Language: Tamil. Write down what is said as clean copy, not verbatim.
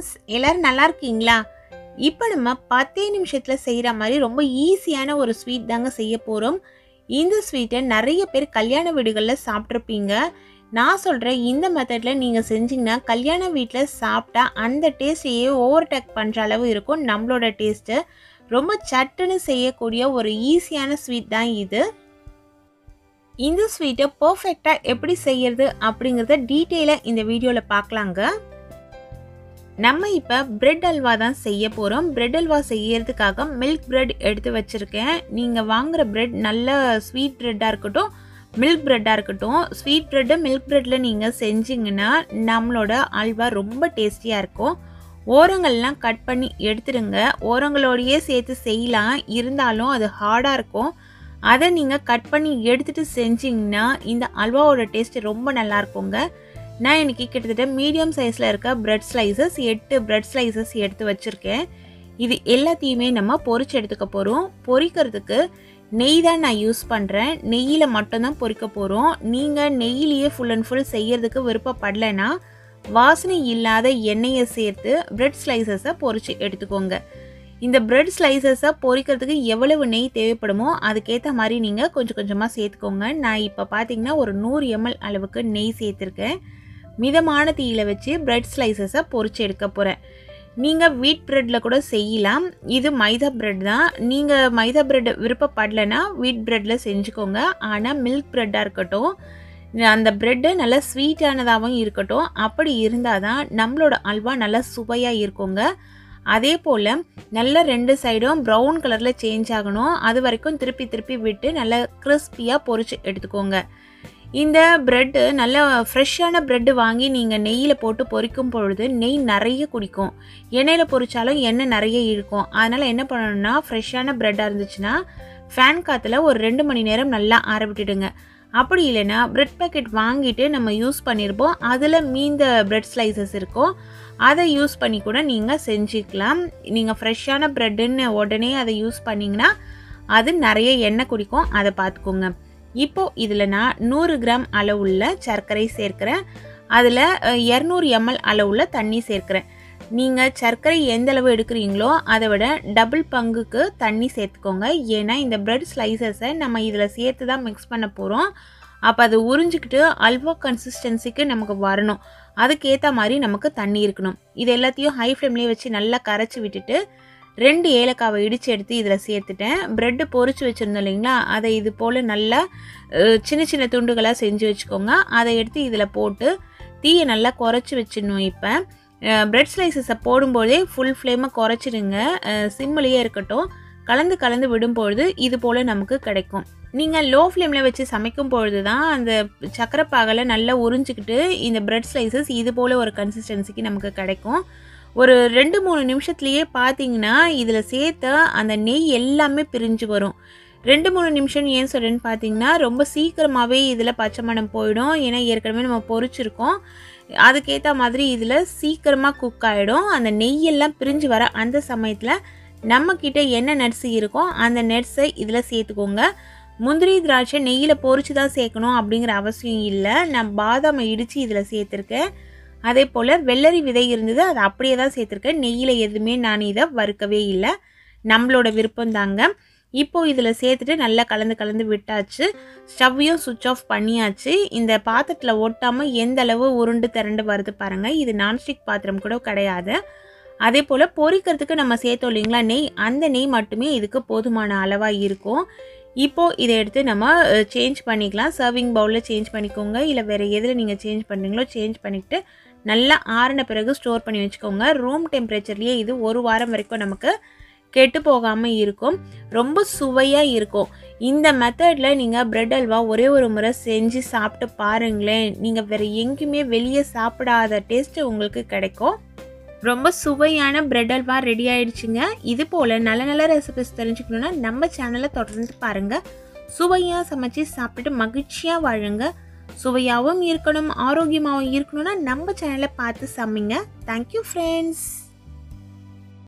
ஃப்ரெண்ட்ஸ், எல்லாரும் நல்லா இருக்கீங்களா? இப்போ நம்ம 10 நிமிஷத்துல செய்கிற மாதிரி ரொம்ப ஈஸியான ஒரு ஸ்வீட் தாங்க செய்ய போகிறோம். இந்த ஸ்வீட்டை நிறைய பேர் கல்யாண வீடுகளில் சாப்பிட்ருப்பீங்க. நான் சொல்கிறேன், இந்த மெத்தடில் நீங்கள் செஞ்சிங்கன்னா கல்யாண வீட்டில் சாப்பிட்டா அந்த டேஸ்ட்டையே ஓவர்டேக் பண்ணுற அளவு இருக்கும் நம்மளோட டேஸ்ட்டு. ரொம்ப சட்டுன்னு செய்யக்கூடிய ஒரு ஈஸியான ஸ்வீட் தான் இது. இந்த ஸ்வீட்டை பர்ஃபெக்டாக எப்படி செய்யறது அப்படிங்கிறத டீட்டெயிலாக இந்த வீடியோவில் பார்க்கலாங்க. நம்ம இப்போ பிரெட் அல்வா தான் செய்ய போகிறோம். பிரெட் அல்வா செய்யறதுக்காக மில்க் பிரெட் எடுத்து வச்சுருக்கேன். நீங்கள் வாங்குகிற பிரெட் நல்ல ஸ்வீட் பிரெட்டாக இருக்கட்டும், மில்க் பிரெட்டாக இருக்கட்டும். ஸ்வீட் பிரெட்டு மில்க் பிரெட்டில் நீங்கள் செஞ்சிங்கன்னா நம்மளோட அல்வா ரொம்ப டேஸ்டியாக இருக்கும். ஓரங்கள்லாம் கட் பண்ணி எடுத்துடுங்க. ஓரங்களோடையே சேர்த்து செய்யலாம், இருந்தாலும் அது ஹார்டாக இருக்கும். அதை நீங்கள் கட் பண்ணி எடுத்துகிட்டு செஞ்சிங்கன்னா இந்த அல்வாவோட டேஸ்ட்டு ரொம்ப நல்லா இருக்குங்க. நான் இன்றைக்கி கிட்டத்தட்ட மீடியம் சைஸில் இருக்க பிரெட் ஸ்லைசஸ் 8 பிரெட் ஸ்லைசஸ் எடுத்து வச்சுருக்கேன். இது எல்லாத்தையுமே நம்ம பொரிச்சு எடுத்துக்க போகிறோம். பொரிக்கிறதுக்கு நெய் தான் நான் யூஸ் பண்ணுறேன். நெய்யில் மட்டும்தான் பொரிக்க போகிறோம். நீங்கள் நெய்யிலேயே ஃபுல் அண்ட் ஃபுல் செய்யறதுக்கு விருப்பப்படலைன்னா வாசனை இல்லாத எண்ணெயை சேர்த்து பிரெட் ஸ்லைசஸை பொரிச்சு எடுத்துக்கோங்க. இந்த பிரெட் ஸ்லைசஸை பொரிக்கிறதுக்கு எவ்வளவு நெய் தேவைப்படுமோ அதுக்கேற்ற மாதிரி நீங்கள் கொஞ்சம் கொஞ்சமாக சேர்த்துக்கோங்க. நான் இப்போ பார்த்தீங்கன்னா ஒரு 100 ml அளவுக்கு நெய் சேர்த்துருக்கேன். மிதமான தீயில் வச்சு பிரெட் ஸ்லைசஸை பொரிச்சு எடுக்க போகிறேன். நீங்கள் வீட் ப்ரெட்டில் கூட செய்யலாம். இது மைதா பிரெட் தான். நீங்கள் மைதா பிரெட் விருப்பப்படலைன்னா வீட் ப்ரெட்டில் செஞ்சுக்கோங்க. ஆனால் மில்க் ப்ரெட்டாக இருக்கட்டும், அந்த ப்ரெட்டு நல்லா ஸ்வீட்டானதாகவும் இருக்கட்டும். அப்படி இருந்தால் தான் நம்மளோட அல்வா நல்லா சுவையாக இருக்குங்க. அதே போல் நல்லா 2 சைடும் ப்ரௌன் கலரில் சேஞ்ச் ஆகணும். அது வரைக்கும் திருப்பி திருப்பி விட்டு நல்லா கிறிஸ்பியாக பொரிச்சு எடுத்துக்கோங்க. இந்த ப்ரெட்டு நல்லா ஃப்ரெஷ்ஷான ப்ரெட்டு வாங்கி நீங்கள் நெய்யில் போட்டு பொரிக்கும் பொழுது நெய் நிறைய குடிக்கும். எண்ணெயில் பொரிச்சாலும் எண்ணெய் நிறைய இழுக்கும். அதனால் என்ன பண்ணணும்னா, ஃப்ரெஷ்ஷான ப்ரெட்டாக இருந்துச்சுன்னா ஃபேன் காற்றுல ஒரு 2 மணி நேரம் நல்லா ஆற விட்டுடுங்க. அப்படி இல்லைன்னா பிரெட் பேக்கெட் வாங்கிட்டு நம்ம யூஸ் பண்ணியிருப்போம், அதில் மீந்த பிரெட் ஸ்லைசஸ் இருக்கும், அதை யூஸ் பண்ணி கூட நீங்கள் செஞ்சுக்கலாம். நீங்கள் ஃப்ரெஷ்ஷான ப்ரெட்டுன்னு உடனே அதை யூஸ் பண்ணிங்கன்னா அது நிறைய எண்ணெய் குடிக்கும். அதை பார்த்துக்கோங்க. இப்போது இதில் நான் 100 கிராம் அளவுள்ள சர்க்கரை சேர்க்கிறேன். அதில் 200 ml அளவுள்ள தண்ணி சேர்க்கிறேன். நீங்கள் சர்க்கரை எந்த அளவு எடுக்கிறீங்களோ அதை விட டபுள் பங்குக்கு தண்ணி சேர்த்துக்கோங்க. ஏன்னா இந்த பிரெட் ஸ்லைசஸை நம்ம இதில் சேர்த்து தான் மிக்ஸ் பண்ண போகிறோம். அப்போ அது உறிஞ்சிக்கிட்டு அல்வா கன்சிஸ்டன்சிக்கு நமக்கு வரணும். அதுக்கேற்ற மாதிரி நமக்கு தண்ணி இருக்கணும். இது எல்லாத்தையும் ஹை ஃப்ளேம்லேயே வச்சு நல்லா கரைச்சி விட்டுட்டு 2 ஏலக்காவை இடித்து எடுத்து இதில் சேர்த்துட்டேன். ப்ரெட்டு பொரிச்சு வச்சுருந்தோம் இல்லைங்களா, அதை இது போல் நல்லா சின்ன சின்ன துண்டுகளாக செஞ்சு வச்சுக்கோங்க. அதை எடுத்து இதில் போட்டு தீயை நல்லா குறைச்சி வச்சிடணும். இப்போ பிரெட் ஸ்லைசஸை போடும்போதே ஃபுல் ஃப்ளேமை குறைச்சிடுங்க. சிம்மிலேயே இருக்கட்டும். கலந்து கலந்து விடும்பொழுது இது போல் நமக்கு கிடைக்கும். நீங்கள் லோ ஃப்ளேமில் வச்சு சமைக்கும் பொழுது தான் அந்த சக்கரை பாகலை நல்லா உறிஞ்சிக்கிட்டு இந்த பிரெட் ஸ்லைசஸ் இது போல் ஒரு கன்சிஸ்டன்சிக்கு நமக்கு கிடைக்கும். ஒரு 2-3 நிமிஷத்துலேயே பார்த்தீங்கன்னா இதில் சேர்த்த அந்த நெய் எல்லாமே பிரிஞ்சு வரும். 2-3 நிமிஷம் ஏன் சொல்கிறேன்னு பார்த்தீங்கன்னா, ரொம்ப சீக்கிரமாகவே இதில் பச்சை மணம் போயிடும். ஏன்னா ஏற்கனவே நம்ம பொரிச்சிருக்கோம். அதுக்கேற்ற மாதிரி இதில் சீக்கிரமாக குக் ஆகிடும். அந்த நெய்யெல்லாம் பிரிஞ்சு வர அந்த சமயத்தில் நம்மக்கிட்ட என்ன நட்ஸ் இருக்கோ அந்த நட்ஸை இதில் சேர்த்துக்கோங்க. முந்திரி திராட்சை நெய்யில் பொரிச்சு தான் சேர்க்கணும் அப்படிங்கிற அவசியம் இல்லை. நான் பாதாமை இடித்து இதில் சேர்த்துருக்கேன். அதே போல் வெள்ளரி விதை இருந்தது, அதை அப்படியே தான் சேர்த்துருக்கேன். நெய்யில் எதுவுமே நான் இதை வறுக்கவே இல்லை. நம்மளோட விருப்பம் தாங்க. இப்போது இதில் சேர்த்துட்டு நல்லா கலந்து கலந்து விட்டாச்சு. ஸ்டவ்வையும் சுவிட்ச் ஆஃப் பண்ணியாச்சு. இந்த பாத்திரத்தில் ஒட்டாமல் எந்த அளவு உருண்டு திரண்டு வருது பாருங்கள். இது நான்ஸ்டிக் பாத்திரம் கூட கிடையாது. அதே போல் பொரிக்கிறதுக்கு நம்ம சேர்த்தோம் இல்லைங்களா நெய், அந்த நெய் மட்டுமே இதுக்கு போதுமான அளவாக இருக்கும். இப்போது இதை எடுத்து நம்ம சேஞ்ச் பண்ணிக்கலாம். சர்விங் பவுலில் சேஞ்ச் பண்ணிக்கோங்க. இல்லை வேறு எதில் நீங்கள் சேஞ்ச் பண்ணுறீங்களோ சேஞ்ச் பண்ணிவிட்டு நல்லா ஆறின பிறகு ஸ்டோர் பண்ணி வச்சுக்கோங்க. ரூம் டெம்பரேச்சர்லேயே இது 1 வாரம் வரைக்கும் நமக்கு கெட்டு போகாமல் இருக்கும். ரொம்ப சுவையாக இருக்கும். இந்த மெத்தடில் நீங்கள் பிரெட் அல்வா ஒரே ஒரு முறை செஞ்சு சாப்பிட்டு பாருங்களேன். நீங்கள் வேறு எங்கேயுமே வெளியே சாப்பிடாத டேஸ்ட்டு உங்களுக்கு கிடைக்கும். ரொம்ப சுவையான பிரெட் அல்வா ரெடி ஆயிடுச்சுங்க. இது போல் நல்ல நல்ல ரெசிபிஸ் தெரிஞ்சுக்கணுன்னா நம்ம சேனலை தொடர்ந்து பாருங்கள். சுவையாக சமைச்சு சாப்பிட்டுட்டு மகிழ்ச்சியாக வாழுங்க. சுவையாகவும் இருக்கணும், ஆரோக்கியமாகவும் இருக்கணும்னா நம்ம சேனலை பார்த்து சமைங்க. Thank you friends.